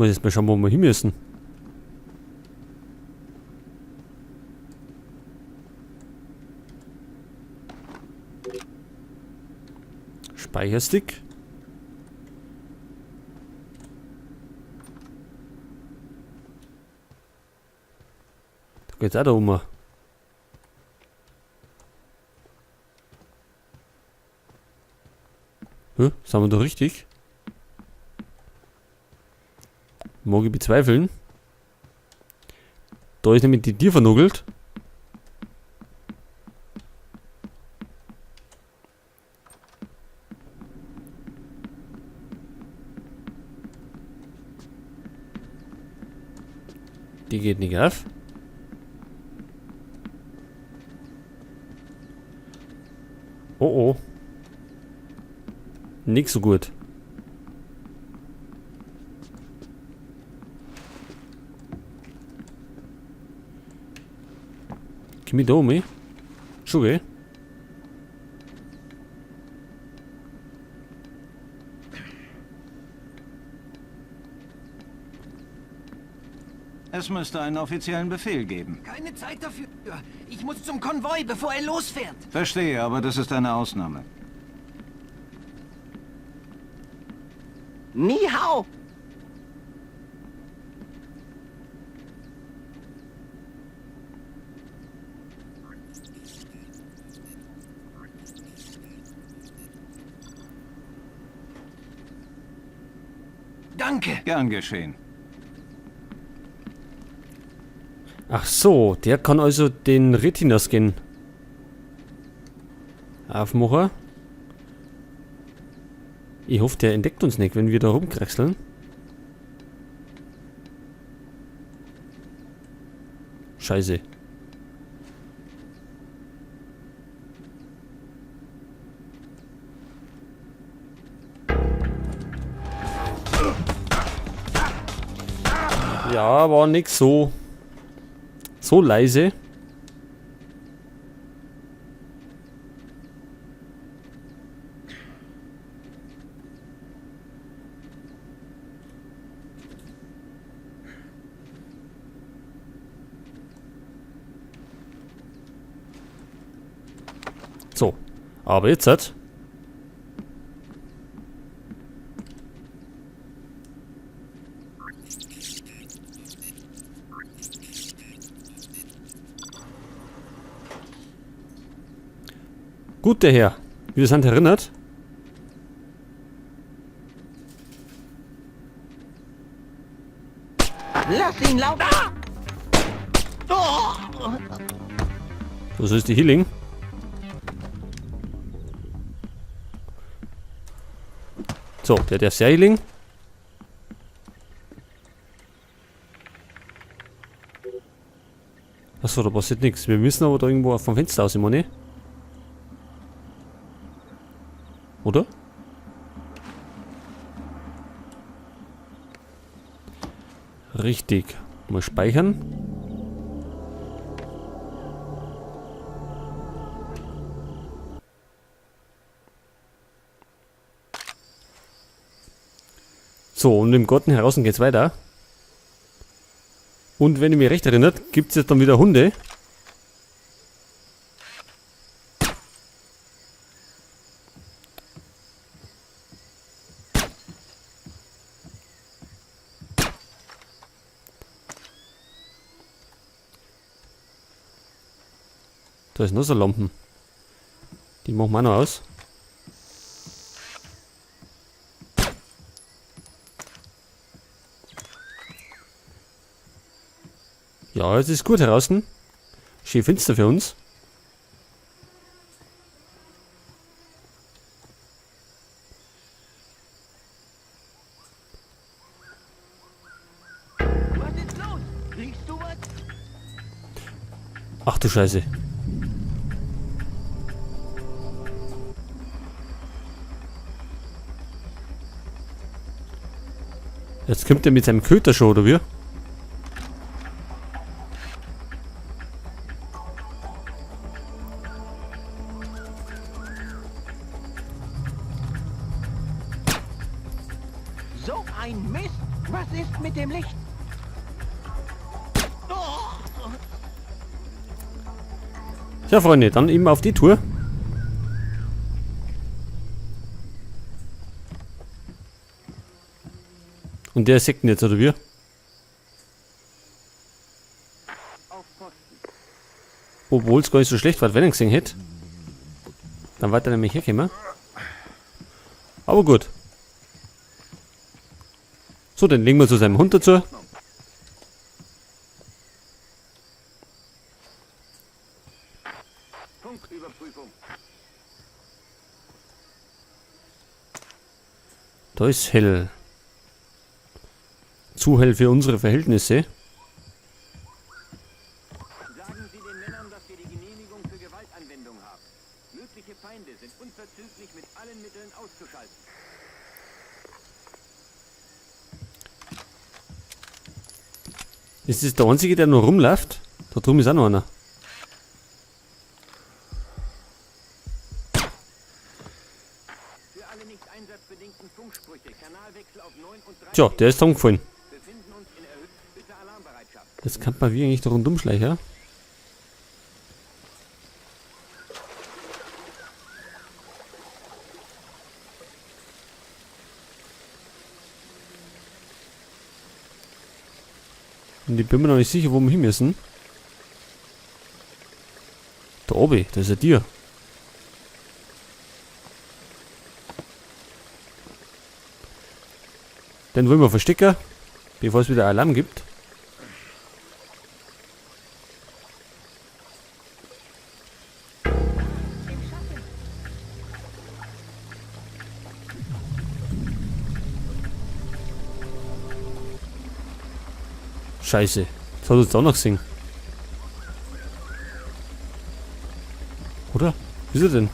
Muss jetzt mal schauen, wo wir hin müssen. Speicherstick. Da geht's auch da oben. Hä? Sind wir da richtig? Mag ich bezweifeln. Da ist nämlich die Tür vernagelt. Die geht nicht auf. Oh oh. Nicht so gut. Komm ich da um? Schon gell? Es müsste einen offiziellen Befehl geben. Keine Zeit dafür. Ich muss zum Konvoi, bevor er losfährt. Verstehe, aber das ist eine Ausnahme. Ni hao. Danke. Gern geschehen. Ach so, der kann also den Retina-Scan aufmachen. Ich hoffe, der entdeckt uns nicht, wenn wir da rumkraxeln. Scheiße. Ja, war nix so leise. So, aber jetzt hat. Gut, der Herr. Wir sind erinnert. Lass ihn laufen. Oh. Das ist die Healing. So, der darf sehr Healing. Achso, da passiert nichts. Wir müssen aber da irgendwo vom Fenster aus immer, ne? Oder? Richtig. Mal speichern. So, und im Garten heraus geht's weiter. Und wenn ihr mich recht erinnert, gibt es jetzt dann wieder Hunde. Da ist noch so Lampen. Die machen wir auch noch aus. Ja, es ist gut draußen. Schön finster für uns. Was ist los? Riechst du was? Ach du Scheiße. Jetzt kommt er mit seinem Köter schon, oder wie? So ein Mist. Was ist mit dem Licht? Ja, Freunde, dann eben auf die Tour. Und der sagt ihn jetzt, oder wie? Obwohl es gar nicht so schlecht war, wenn er ihn gesehen hätte. Dann war er nämlich hergekommen. Aber gut. So, dann legen wir zu seinem Hund dazu. Da ist hell. Zu hell für unsere Verhältnisse. Sagen Sie den Männern, dass wir die Genehmigung für Gewaltanwendung haben. Mögliche Feinde sind unverzüglich mit allen Mitteln auszuschalten. Ist das der einzige, der noch rumläuft? Da drüben ist auch noch einer. Für alle nicht einsatzbedingten Funksprüche, Kanalwechsel auf 9 und 3. Tja, der ist umgefallen. Befinden uns in erhöhter Alarmbereitschaft. Jetzt kann man wie eigentlich da rundum schleichen. Und ich bin mir noch nicht sicher, wo wir hin müssen. Da oben, das ist ein Tier. Den wollen wir verstecken, bevor es wieder Alarm gibt. Scheiße, jetzt hat uns auch noch gesehen. Oder? Wie ist er denn?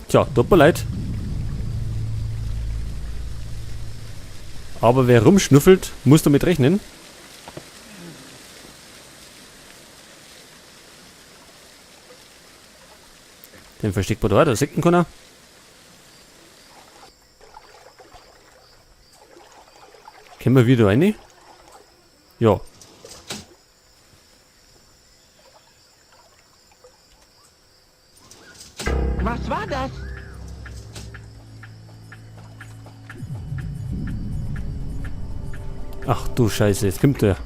Tja, tut mir leid. Aber wer rumschnüffelt, muss damit rechnen. Den versteckt man da, der sieht ihn keiner. Können wir wieder rein? Ja. Was war das? Ach du Scheiße, jetzt kommt der.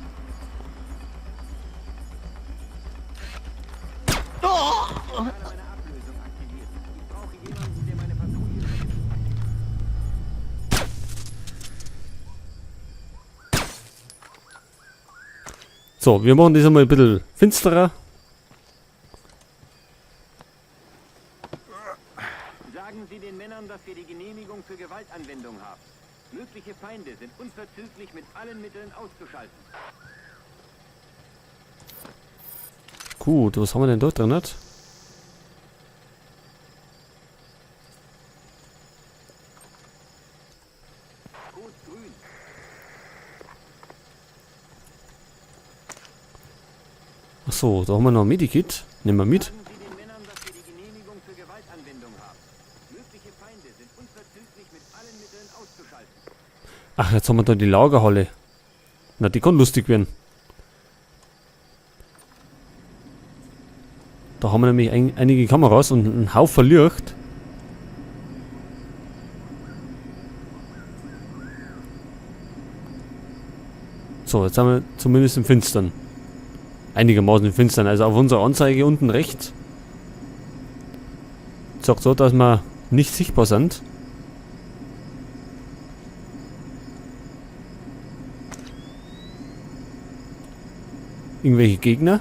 So, wir machen das einmal ein bisschen finsterer. Sagen Sie den Männern, dass wir die Genehmigung für Gewaltanwendung haben. Mögliche Feinde sind unverzüglich mit allen Mitteln auszuschalten. Gut, was haben wir denn dort drin? Nicht? Gut grün. Achso, da haben wir noch ein Medikit. Nehmen wir mit. Sagen Sie den Männern, dass wir die Genehmigung für Gewaltanwendung haben. Mögliche Feinde sind unverzüglich mit allen Mitteln auszuschalten. Ach, jetzt haben wir da die Lagerhalle. Na, die kann lustig werden. Da haben wir nämlich einige Kameras und einen Haufen Licht. So, jetzt sind wir zumindest im Finstern. Einigermaßen im Finstern. Also auf unserer Anzeige unten rechts sagt so, dass wir nicht sichtbar sind. Irgendwelche Gegner?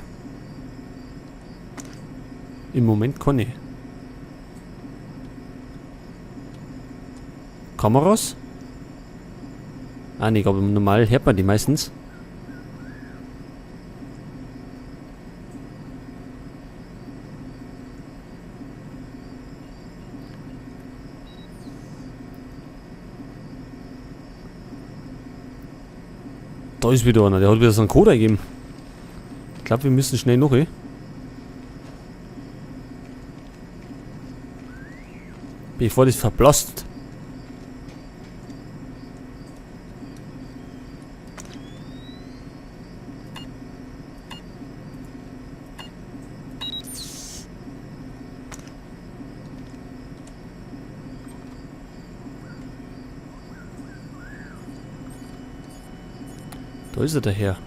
Im Moment keine. Kameras? Ah, nee, ich glaube, normal hört man die meistens. Da ist wieder einer. Der hat wieder so einen Code eingegeben. Ich glaube, wir müssen schnell noch, bevor das verblasst. Da ist er daher.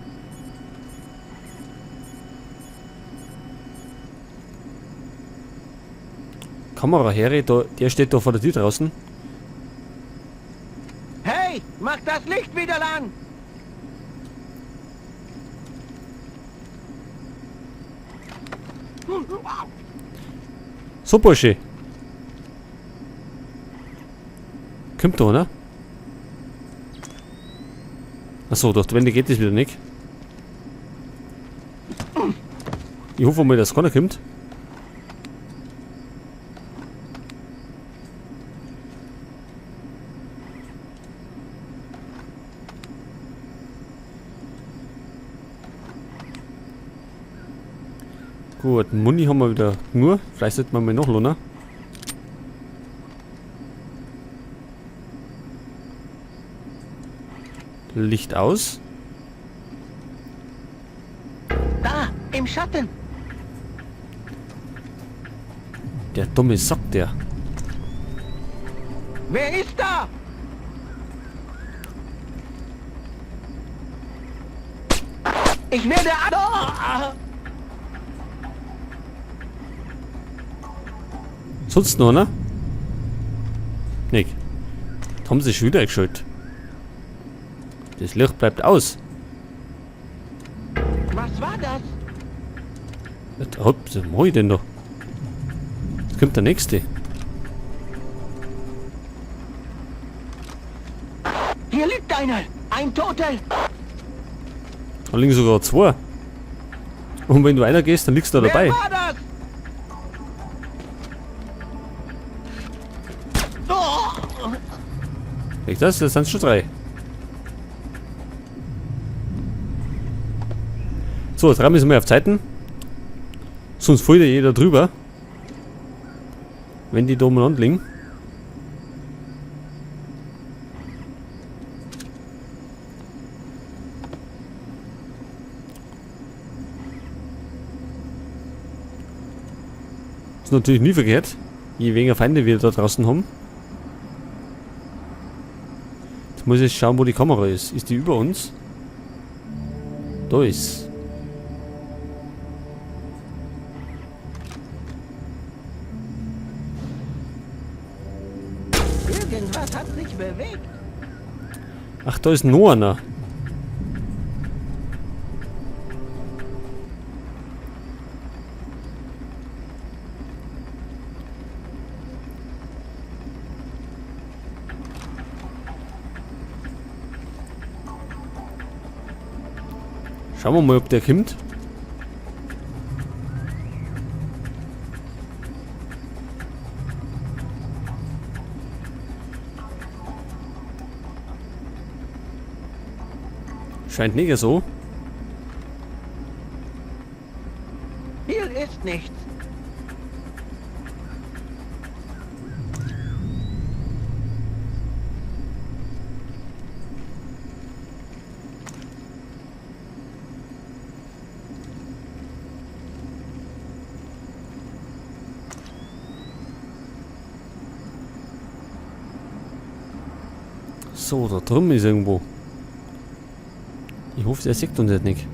Kamera her, da, der steht da vor der Tür draußen. Hey, mach das Licht wieder an! So, Bursche. Kommt da, ne? Achso, durch die Wände geht das wieder nicht. Ich hoffe mal, dass keiner kommt. Gut, Muni haben wir wieder nur. Vielleicht sollten wir mal noch lohnen. Licht aus. Da, im Schatten. Der dumme Sack, der. Wer ist da? Ich werde an... Sonst noch, ne? Nick. Jetzt haben sie schon wieder eingeschaltet. Das Licht bleibt aus. Was war das? Was mach ich denn da? Jetzt kommt der nächste. Hier liegt einer. Ein Toter. Da liegen sogar zwei. Und wenn du einer gehst, dann liegst du da dabei. Wer war das? Oh. Echt das? Das sind schon drei. So, jetzt rammen wir mal auf Zeiten. Sonst fällt ja jeder drüber. Wenn die da umeinander liegen. Ist natürlich nie verkehrt. Je weniger Feinde wir da draußen haben. Jetzt muss ich schauen, wo die Kamera ist. Ist die über uns? Da ist. Irgendwas hat sich bewegt. Ach, da ist noch einer. Schauen wir mal, ob der kommt. Scheint nicht so. Hier ist nichts. So, da drüben ist irgendwo. Ich hoffe, er sieht uns jetzt nicht.